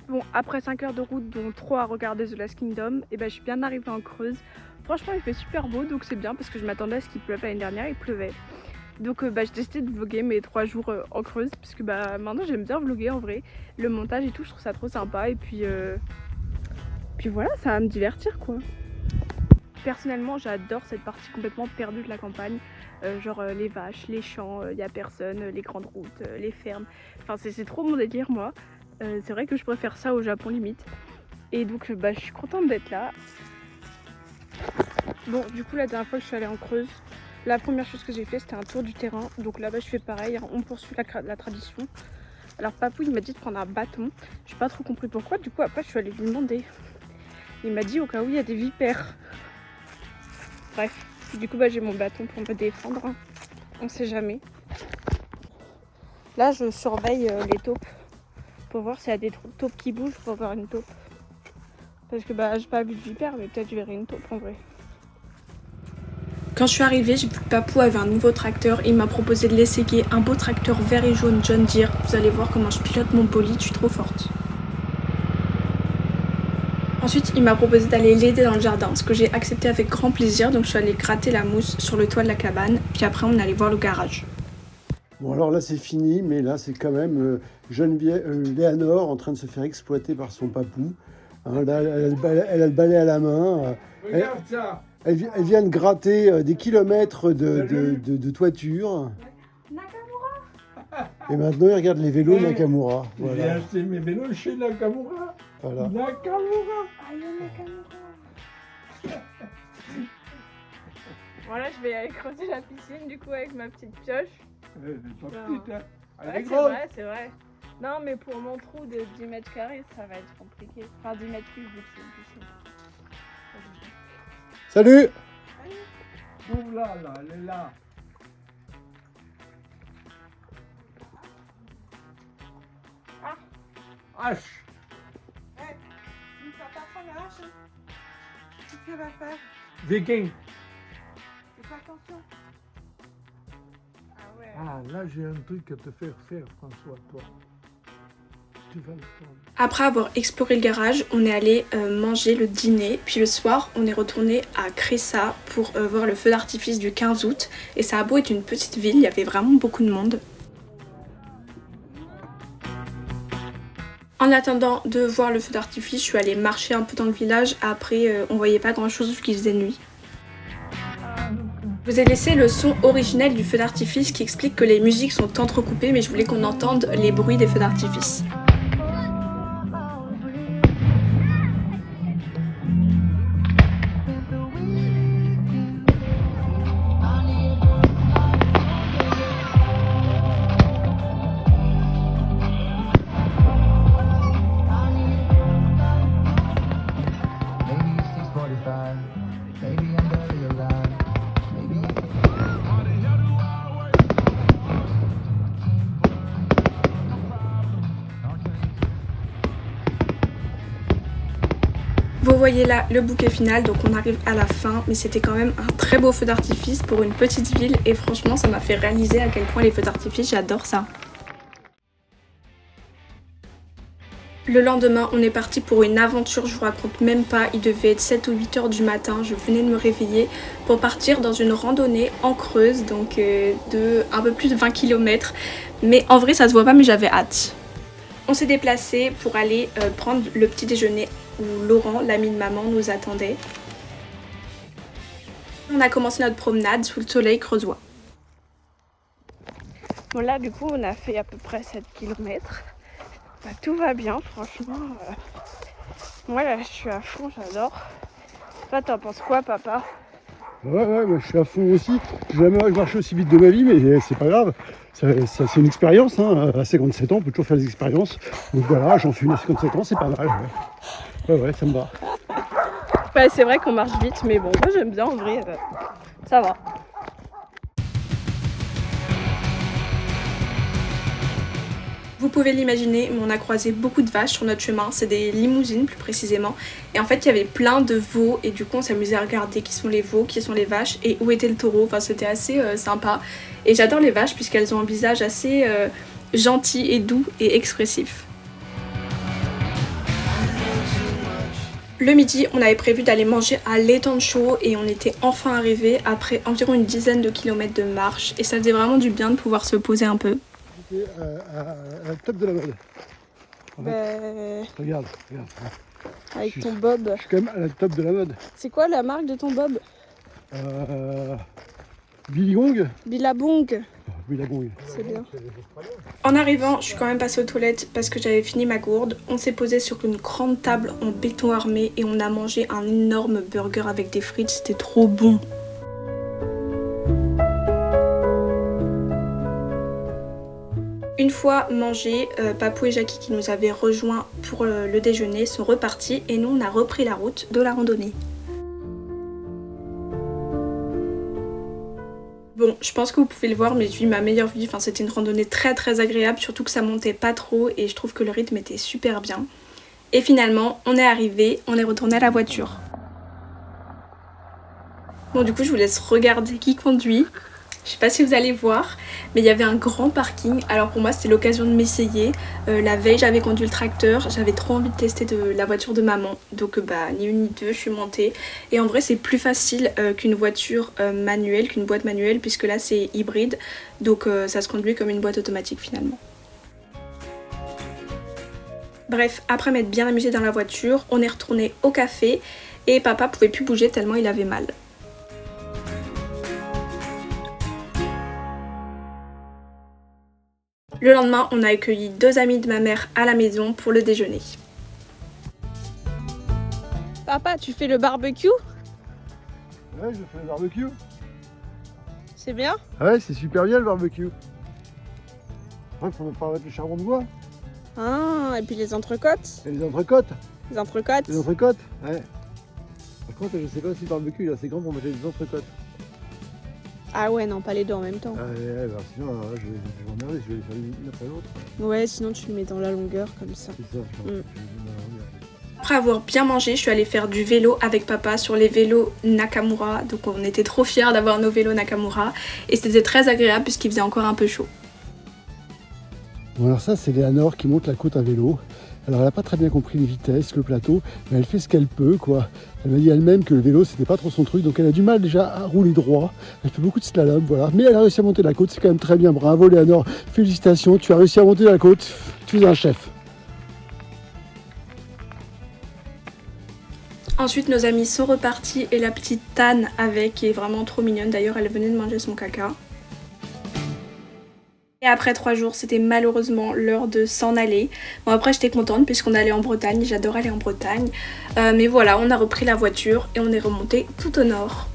Bon, après 5 heures de route, dont 3 à regarder The Last Kingdom, et ben je suis bien arrivée en Creuse. Franchement, il fait super beau, donc c'est bien parce que je m'attendais à ce qu'il pleuve l'année dernière, il pleuvait. Donc j'ai décidé de vlogger mes 3 jours en Creuse, parce que maintenant j'aime bien vlogger en vrai. Le montage et tout, je trouve ça trop sympa, et puis voilà, ça va me divertir quoi. Personnellement, j'adore cette partie complètement perdue de la campagne, genre les vaches, les champs, y a personne, les grandes routes, les fermes. Enfin, c'est trop mon délire moi. C'est vrai que je préfère ça au Japon limite. Et donc je suis contente d'être là. Bon, du coup la dernière fois que je suis allée en Creuse, la première chose que j'ai fait c'était un tour du terrain. Donc là-bas je fais pareil, on poursuit la tradition. Alors Papou il m'a dit de prendre un bâton. J'ai pas trop compris pourquoi, du coup après je suis allée lui demander. Il m'a dit au cas où il y a des vipères. Bref, du coup j'ai mon bâton pour me défendre. On sait jamais. Là je surveille les taupes pour voir s'il y a des taupes qui bougent pour voir une taupe. Parce que j'ai pas vu de vipère, mais peut-être je verrai une taupe en vrai. Quand je suis arrivée, j'ai vu que Papou avait un nouveau tracteur. Il m'a proposé de l'essayer, un beau tracteur vert et jaune John Deere. Vous allez voir comment je pilote mon bolide, je suis trop forte. Ensuite, il m'a proposé d'aller l'aider dans le jardin, ce que j'ai accepté avec grand plaisir. Donc je suis allée gratter la mousse sur le toit de la cabane. Puis après, on allait voir le garage. Bon, alors là, c'est fini, mais là, c'est quand même Léanore en train de se faire exploiter par son papou. Hein, là, elle a le balai à la main. Regarde ça. Elle vient de gratter des kilomètres de toiture. Nakamura. Et maintenant, elle regarde les vélos Nakamura. J'ai Voilà. acheté mes vélos chez Nakamura. Voilà. Nakamura. Aïe, Nakamura. Voilà, je vais aller creuser la piscine du coup avec ma petite pioche. Elle est pas Non. petite, hein. Elle Ouais, est c'est grande. vrai, c'est vrai. Non, mais pour mon trou de 10 mètres carrés, ça va être compliqué. Enfin, 10 mètres cubes, vu que c'est une piscine. Salut! Trouve là, elle est là. Hache. Tu vas pas prendre la hache, hein? Qu'est-ce qu'elle va faire? Viking. Fais pas attention. Ah ouais. Ah, là, j'ai un truc à te faire faire, François, toi. Tu vas le prendre. Après avoir exploré le garage, on est allé manger le dîner. Puis le soir, on est retourné à Cressa pour voir le feu d'artifice du 15 août. Et ça a beau être une petite ville, il y avait vraiment beaucoup de monde. En attendant de voir le feu d'artifice, je suis allée marcher un peu dans le village. Après, on voyait pas grand chose vu qu'il faisait nuit. Je vous ai laissé le son originel du feu d'artifice qui explique que les musiques sont entrecoupées, mais je voulais qu'on entende les bruits des feux d'artifice. Vous voyez là le bouquet final, donc on arrive à la fin, mais c'était quand même un très beau feu d'artifice pour une petite ville et franchement ça m'a fait réaliser à quel point les feux d'artifice, j'adore ça. Le lendemain, on est parti pour une aventure, je vous raconte même pas, il devait être 7 ou 8 heures du matin, je venais de me réveiller pour partir dans une randonnée en Creuse, donc de un peu plus de 20 km, mais en vrai ça se voit pas mais j'avais hâte. On s'est déplacé pour aller prendre le petit déjeuner où Laurent, l'ami de maman, nous attendait. On a commencé notre promenade sous le soleil creusois. Bon là du coup on a fait à peu près 7 km. Tout va bien franchement. Moi là je suis à fond, j'adore. Toi t'en penses quoi papa? Ouais, moi, je suis à fond aussi. J'ai jamais marché aussi vite de ma vie, mais c'est pas grave. Ça, c'est une expérience. Hein. À 57 ans, on peut toujours faire des expériences. Donc voilà, j'en fais une à 57 ans, c'est pas mal. Ouais, ça me va. Ouais, c'est vrai qu'on marche vite, mais bon, moi j'aime bien en vrai. Ça va. Vous pouvez l'imaginer, mais on a croisé beaucoup de vaches sur notre chemin, c'est des limousines plus précisément. Et en fait il y avait plein de veaux et du coup on s'amusait à regarder qui sont les veaux, qui sont les vaches et où était le taureau. Enfin c'était assez sympa. Et j'adore les vaches puisqu'elles ont un visage assez gentil et doux et expressif. Le midi, on avait prévu d'aller manger à l'étang de Chaud et on était enfin arrivés après environ une dizaine de kilomètres de marche et ça faisait vraiment du bien de pouvoir se poser un peu. J'étais à la top de la mode. Regarde. Avec ton bob. Je suis quand même à la top de la mode. C'est quoi la marque de ton bob? Billabong. Billabong. Billabong. C'est bien. En arrivant, je suis quand même passée aux toilettes parce que j'avais fini ma gourde. On s'est posé sur une grande table en béton armé et on a mangé un énorme burger avec des frites. C'était trop bon. Une fois mangé, Papou et Jackie qui nous avaient rejoints pour le déjeuner sont repartis et nous on a repris la route de la randonnée. Bon, je pense que vous pouvez le voir, mais j'ai eu ma meilleure vue. Enfin, c'était une randonnée très agréable, surtout que ça montait pas trop et je trouve que le rythme était super bien. Et finalement, on est arrivé, on est retourné à la voiture. Bon, du coup, je vous laisse regarder qui conduit. Je sais pas si vous allez voir, mais il y avait un grand parking. Alors pour moi, c'était l'occasion de m'essayer. La veille, j'avais conduit le tracteur. J'avais trop envie de tester la voiture de maman. Donc ni une ni deux, je suis montée. Et en vrai, c'est plus facile qu'une voiture manuelle, qu'une boîte manuelle, puisque là, c'est hybride. Donc ça se conduit comme une boîte automatique finalement. Bref, après m'être bien amusée dans la voiture, on est retourné au café. Et papa pouvait plus bouger tellement il avait mal. Le lendemain, on a accueilli 2 amis de ma mère à la maison pour le déjeuner. Papa, tu fais le barbecue? Ouais, je fais le barbecue. C'est bien? Ouais, c'est super bien le barbecue. Il faut pas mettre le charbon de bois. Ah, et puis les entrecôtes? Et les entrecôtes. Les entrecôtes? Les entrecôtes, ouais. Par contre, je sais pas si le barbecue il est assez grand pour mettre les entrecôtes. Ah ouais, non, pas les deux en même temps. Ouais, bah, sinon, je vais m'emmerder, je vais les faire l'une après l'autre. Ouais, sinon tu le mets dans la longueur comme ça. C'est ça, je pense. Après avoir bien mangé, je suis allée faire du vélo avec papa sur les vélos Nakamura. Donc on était trop fiers d'avoir nos vélos Nakamura. Et c'était très agréable puisqu'il faisait encore un peu chaud. Bon, alors ça, c'est Léanor qui monte la côte à vélo. Alors elle n'a pas très bien compris les vitesses, le plateau, mais elle fait ce qu'elle peut, quoi. Elle m'a dit elle-même que le vélo, c'était pas trop son truc, donc elle a du mal déjà à rouler droit. Elle fait beaucoup de slalom, voilà. Mais elle a réussi à monter la côte, c'est quand même très bien. Bravo Léanor, félicitations, tu as réussi à monter la côte, tu es un chef. Ensuite, nos amis sont repartis et la petite Tan avec, qui est vraiment trop mignonne. D'ailleurs, elle venait de manger son caca. Et après 3 jours, c'était malheureusement l'heure de s'en aller. Bon, après, j'étais contente puisqu'on allait en Bretagne. J'adore aller en Bretagne. Mais voilà, on a repris la voiture et on est remonté tout au nord.